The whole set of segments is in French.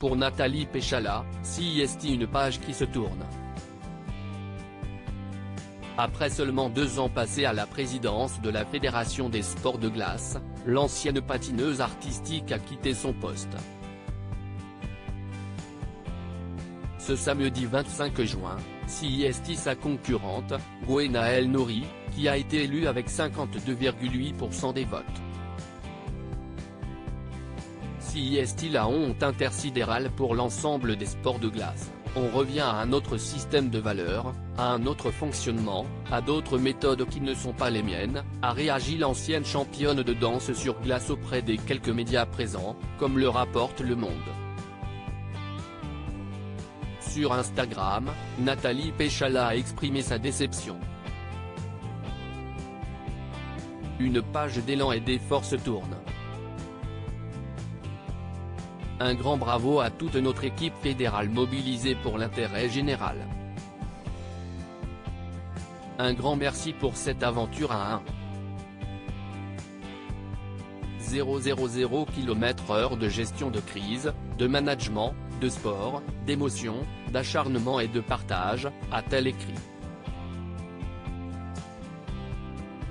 pour Nathalie Péchala, CIST une page qui se tourne. Après seulement 2 ans passés à la présidence de la Fédération des sports de glace, l'ancienne patineuse artistique a quitté son poste. Ce samedi 25 juin, CIST sa concurrente, Gwenaëlle Nouri, qui a été élue avec 52,8% des votes. CIST la honte intersidérale pour l'ensemble des sports de glace. On revient à un autre système de valeurs, à un autre fonctionnement, à d'autres méthodes qui ne sont pas les miennes, a réagi l'ancienne championne de danse sur glace auprès des quelques médias présents, comme le rapporte Le Monde. Sur Instagram, Nathalie Péchala a exprimé sa déception. Une page d'élan et d'effort se tourne. Un grand bravo à toute notre équipe fédérale mobilisée pour l'intérêt général. Un grand merci pour cette aventure à 1,000 km/h de gestion de crise, de management, de sport, d'émotion, d'acharnement et de partage, a-t-elle écrit.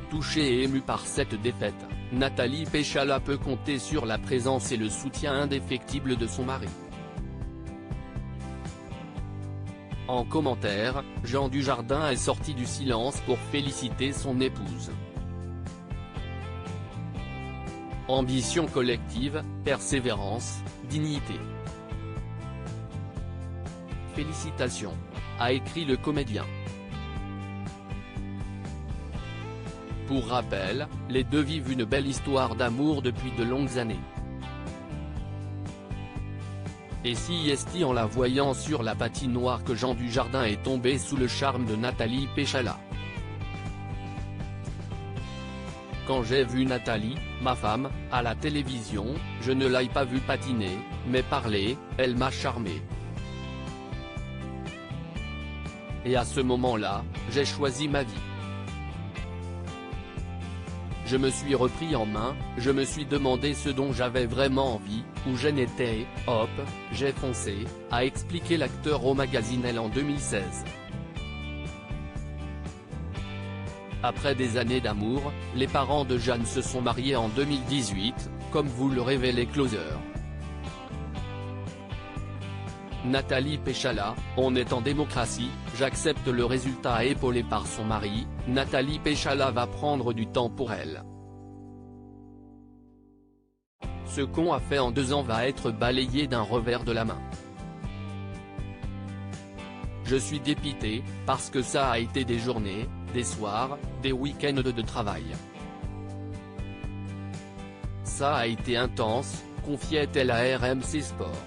Touchée et émue par cette défaite, Nathalie Péchala peut compter sur la présence et le soutien indéfectible de son mari. En commentaire, Jean Dujardin est sorti du silence pour féliciter son épouse. Ambition collective, persévérance, dignité. Félicitations, a écrit le comédien. Pour rappel, les deux vivent une belle histoire d'amour depuis de longues années. Et CIST en la voyant sur la patinoire que Jean Dujardin est tombé sous le charme de Nathalie Péchala. Quand j'ai vu Nathalie, ma femme, à la télévision, je ne l'ai pas vue patiner, mais parler, elle m'a charmé. Et à ce moment-là, j'ai choisi ma vie. Je me suis repris en main, je me suis demandé ce dont j'avais vraiment envie, où j'en étais, et, hop, j'ai foncé, a expliqué l'acteur au magazine Elle en 2016. Après des années d'amour, les parents de Jeanne se sont mariés en 2018, comme vous le révélait Closer. Nathalie Péchala, on est en démocratie, j'accepte le résultat. Épaulée par son mari, Nathalie Péchala va prendre du temps pour elle. Ce qu'on a fait en 2 ans va être balayé d'un revers de la main. Je suis dépité, parce que ça a été des journées, des soirs, des week-ends de travail. Ça a été intense, confiait-elle à RMC Sport.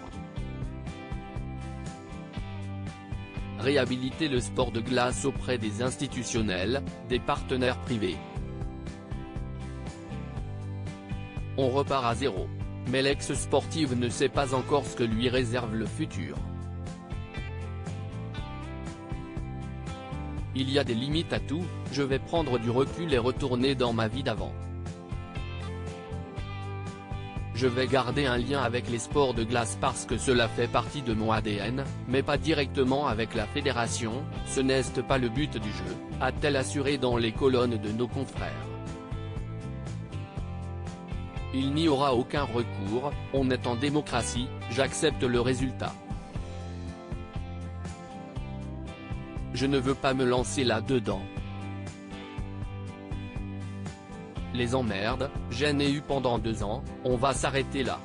Réhabiliter le sport de glace auprès des institutionnels, des partenaires privés. On repart à zéro. Mais l'ex-sportive ne sait pas encore ce que lui réserve le futur. Il y a des limites à tout, je vais prendre du recul et retourner dans ma vie d'avant. Je vais garder un lien avec les sports de glace parce que cela fait partie de mon ADN, mais pas directement avec la fédération, ce n'est pas le but du jeu, a-t-elle assuré dans les colonnes de nos confrères. Il n'y aura aucun recours, on est en démocratie, j'accepte le résultat. Je ne veux pas me lancer là-dedans. Les emmerdes, j'en ai eu pendant 2 ans, on va s'arrêter là.